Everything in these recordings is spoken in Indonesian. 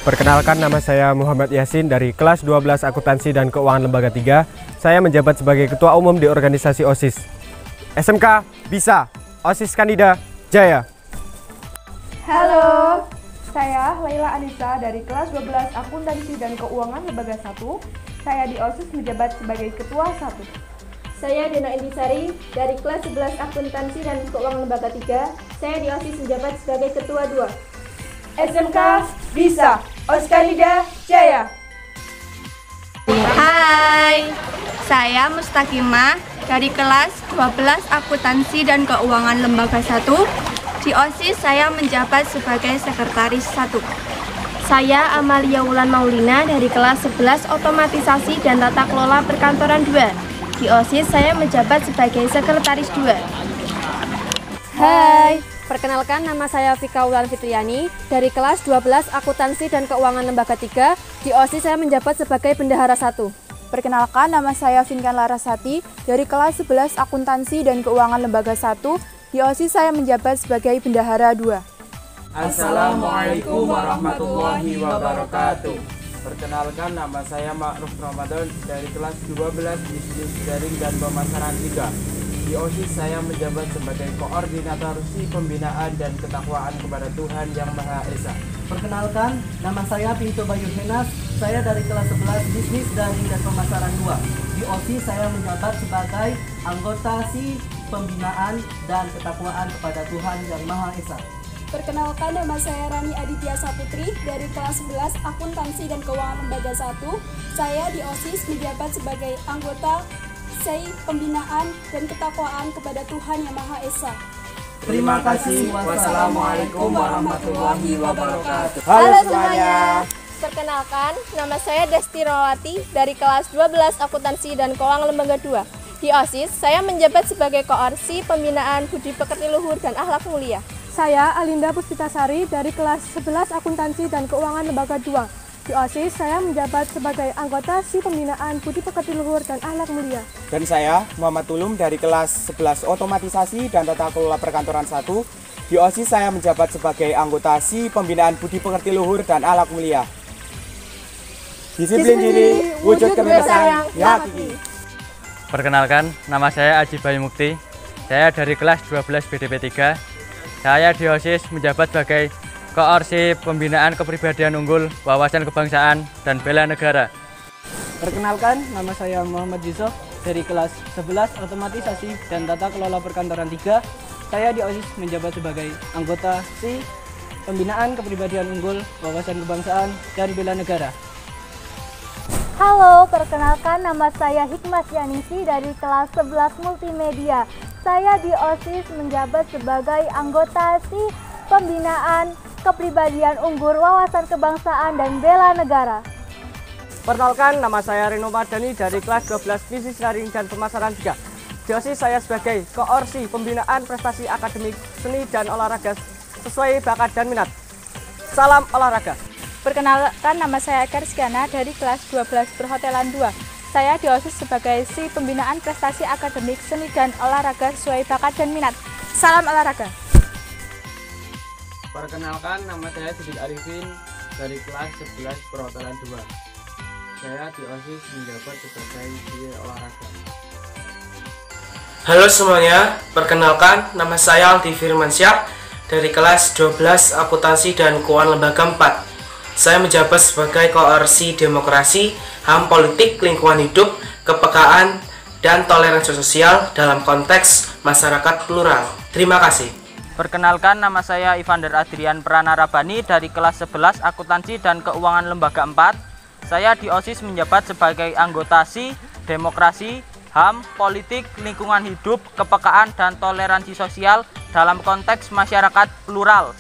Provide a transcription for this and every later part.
Perkenalkan, nama saya Muhammad Yasin dari kelas 12 Akuntansi dan Keuangan Lembaga 3. Saya menjabat sebagai Ketua Umum di organisasi OSIS. SMK bisa, OSIS Kandida Jaya. Halo, saya Laila Anissa dari kelas 12 Akuntansi dan Keuangan Lembaga 1. Saya di OSIS menjabat sebagai Ketua 1. Saya Dena Indisari dari kelas 11 Akuntansi dan Keuangan Lembaga 3. Saya di OSIS menjabat sebagai Ketua 2. SMK bisa, OSIS Kandida Jaya. Hai, saya Mustakimah dari kelas 12 Akuntansi dan Keuangan Lembaga 1. Di OSIS saya menjabat sebagai Sekretaris 1. Saya Amalia Wulan Maulina dari kelas 11 Otomatisasi dan Tata Kelola Perkantoran 2. Di OSIS saya menjabat sebagai Sekretaris 2. Hai, perkenalkan nama saya Vika Wulan Fitriani dari kelas 12 Akuntansi dan Keuangan Lembaga 3. Di OSIS saya menjabat sebagai Bendahara 1. Perkenalkan, nama saya Vinkan Larasati dari kelas 11 Akuntansi dan Keuangan Lembaga 1. Di OSIS saya menjabat sebagai Bendahara 2. Assalamualaikum warahmatullahi wabarakatuh. Perkenalkan, nama saya Ma'ruf Ramadan dari kelas 12 Bisnis Daring dan Pemasaran 3. Di OSIS saya menjabat sebagai Koordinator Si Pembinaan dan Ketakwaan kepada Tuhan Yang Maha Esa. Perkenalkan, nama saya Pintu Bayu Henas, saya dari kelas 11 Bisnis Daring dan Pemasaran 2. Di OSIS saya menjabat sebagai anggota Si Pembinaan dan Ketakwaan kepada Tuhan Yang Maha Esa. Perkenalkan, nama saya Rani Aditya Saputri dari kelas 11 Akuntansi dan Keuangan Lembaga 1. Saya di OSIS menjabat sebagai anggota SEI Pembinaan dan Ketakwaan kepada Tuhan Yang Maha Esa. Terima kasih. Wassalamualaikum warahmatullahi wabarakatuh. Halo semuanya. Perkenalkan, nama saya Desti Rawati dari kelas 12 Akuntansi dan Keuangan Lembaga 2. Di OSIS, saya menjabat sebagai Koorsi Pembinaan Budi Pekerti Luhur dan Akhlak Mulia. Saya Alinda Puspitasari dari kelas 11 Akuntansi dan Keuangan Lembaga 2. Di OSIS saya menjabat sebagai anggota Si Pembinaan Budi Pekerti Luhur dan Akhlak Mulia. Dan saya Muhammad Tulum dari kelas 11 Otomatisasi dan Tata Kelola Perkantoran 1. Di OSIS saya menjabat sebagai anggota Si Pembinaan Budi Pekerti Luhur dan Akhlak Mulia. Disiplin diri, wujud kebebasan, yakini. Perkenalkan, nama saya Aji Bayu Mukti. Saya dari kelas 12 BDP 3. Saya di OSIS menjabat sebagai Koorsi Pembinaan Kepribadian Unggul, Wawasan Kebangsaan, dan Bela Negara. Perkenalkan, nama saya Muhammad Yusuf dari kelas 11 Otomatisasi dan Tata Kelola Perkantoran 3. Saya di OSIS menjabat sebagai anggota Si Pembinaan Kepribadian Unggul, Wawasan Kebangsaan, dan Bela Negara. Halo, perkenalkan nama saya Hikmat Yanisi dari kelas 11 Multimedia. Saya di OSIS menjabat sebagai anggota Si Pembinaan Kepribadian Unggul, Wawasan Kebangsaan, dan Bela Negara. Perkenalkan, nama saya Reno Mardani dari kelas 12 Bisnis Daring dan Pemasaran 3. Di OSIS saya sebagai Koorsi Pembinaan Prestasi Akademik Seni dan Olahraga sesuai bakat dan minat. Salam olahraga. Perkenalkan, nama saya Eka Rizkyana dari kelas 12 Perhotelan 2. Saya di OSIS sebagai Si Pembinaan Prestasi Akademik Seni dan Olahraga sesuai bakat dan minat. Salam olahraga. Perkenalkan, nama saya Sidik Arifin dari kelas 11 Perhotelan 2. Saya di OSIS menjabat sebagai guru olahraga. Halo semuanya, perkenalkan nama saya Aldi Firmansyah dari kelas 12 Akuntansi dan Keuangan Lembaga 4. Saya menjabat sebagai Koorsi Demokrasi, HAM Politik, Lingkungan Hidup, Kepekaan, dan Toleransi Sosial dalam konteks masyarakat plural. Terima kasih. Perkenalkan, nama saya Ivander Adrian Pranarabani dari kelas 11 Akuntansi dan Keuangan Lembaga 4. Saya di OSIS menjabat sebagai anggota Si Demokrasi, HAM, Politik, Lingkungan Hidup, Kepekaan, dan Toleransi Sosial dalam konteks masyarakat plural.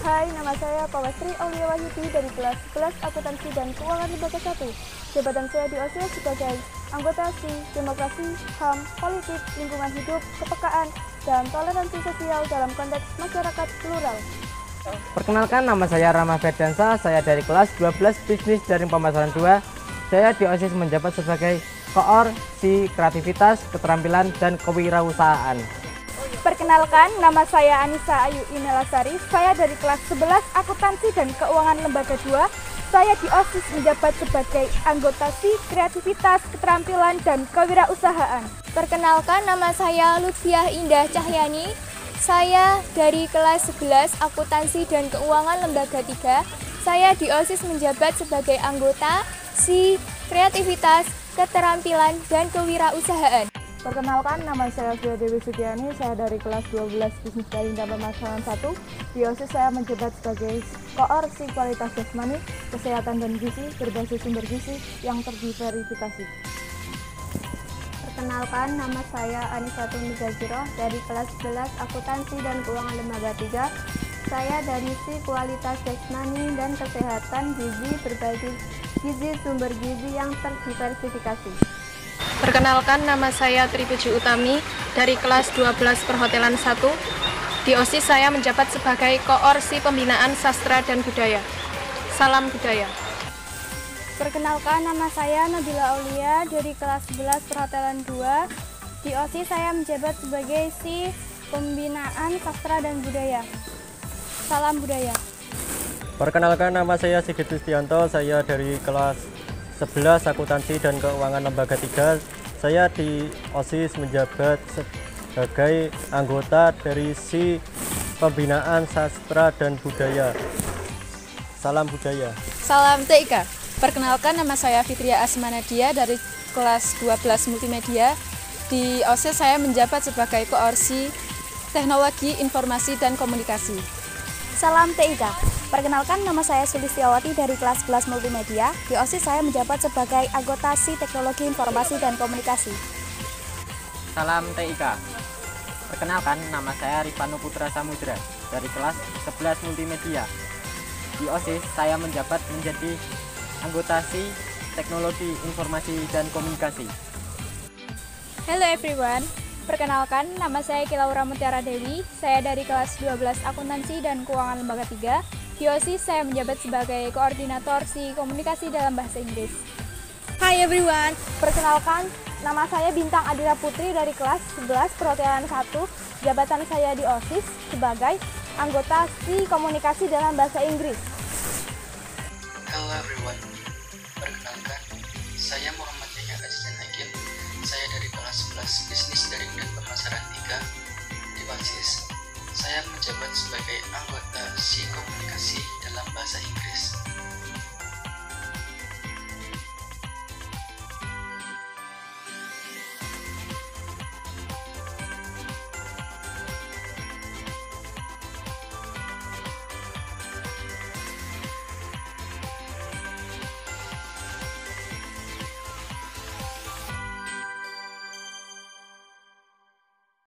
Hai, nama saya Pawastri Aulia Wahyudi dari kelas 11 Akuntansi dan Keuangan Lembaga 1. Jabatan saya di OSIS sebagai anggota Si Demokrasi, HAM, Politik, Lingkungan Hidup, Kepekaan, dan Toleransi Sosial dalam konteks masyarakat plural. Perkenalkan, nama saya Rama Ferdansa, saya dari kelas 12 Bisnis Daring Pemasaran 2. Saya di OSIS menjabat sebagai Koorsi Kreativitas, Keterampilan, dan Kewirausahaan. Perkenalkan, nama saya Anissa Ayu Imelasari. Saya dari kelas 11 Akuntansi dan Keuangan Lembaga 2. Saya di OSIS menjabat sebagai anggota SI Kreativitas, Keterampilan, dan Kewirausahaan. Perkenalkan, nama saya Lutfiah Indah Cahyani. Saya dari kelas 11 Akuntansi dan Keuangan Lembaga 3. Saya di OSIS menjabat sebagai anggota SI Kreativitas, Keterampilan, dan Kewirausahaan. Perkenalkan, nama saya Fia Dewi Sudiani, saya dari kelas 12 Bisnis Daring dan Pemasaran 1. Di OSIS saya menjabat sebagai koor SI Kualitas Jasmani, Kesehatan dan Gizi berbasis sumber gizi yang terdiverifikasi. Perkenalkan, nama saya Anisatul Muzadziro dari kelas 11 Akuntansi dan Keuangan Lembaga 3. Saya dari SI Kualitas Jasmani dan Kesehatan Gizi berbasis gizi sumber gizi yang terdiverifikasi. Perkenalkan, nama saya Tripuji Utami dari kelas 12 Perhotelan 1. Di OSIS saya menjabat sebagai koor SI Pembinaan Sastra dan Budaya. Salam budaya. Perkenalkan, nama saya Nabila Aulia dari kelas 11 Perhotelan 2. Di OSIS saya menjabat sebagai SI Pembinaan Sastra dan Budaya. Salam budaya. Perkenalkan, nama saya Sigit Kristianto, saya dari kelas 11 Akuntansi dan Keuangan Lembaga 3. Saya di OSIS menjabat sebagai anggota dari SI Pembinaan Sastra dan Budaya. Salam budaya. Salam TIK. Perkenalkan, nama saya Fitria Asmanadia dari kelas 12 Multimedia. Di OSIS saya menjabat sebagai koor SI Teknologi Informasi dan Komunikasi. Salam TIK. Perkenalkan, nama saya Sulistiawati dari kelas 11 Multimedia. Di OSIS saya menjabat sebagai anggota SI Teknologi Informasi dan Komunikasi. Salam TIK. Perkenalkan, nama saya Rifano Putra Samudra dari kelas 11 Multimedia. Di OSIS saya menjabat menjadi anggota SI Teknologi Informasi dan Komunikasi. Hello everyone. Perkenalkan, nama saya Kilaura Mutiara Dewi. Saya dari kelas 12 Akuntansi dan Keuangan Lembaga 3. Di OSIS saya menjabat sebagai koordinator SI Komunikasi dalam Bahasa Inggris. Hai everyone. Perkenalkan, nama saya Bintang Adira Putri dari kelas 11 Perhotelan 1. Jabatan saya di OSIS sebagai anggota SI Komunikasi dalam Bahasa Inggris. Hello everyone. Perkenalkan, saya Muhammad Yahya Asisten Hakim. Saya dari kelas 11 Bisnis Daring dan Pemasaran 3. Di OSIS, saya menjabat sebagai anggota SI Komunikasi dalam Bahasa Inggris.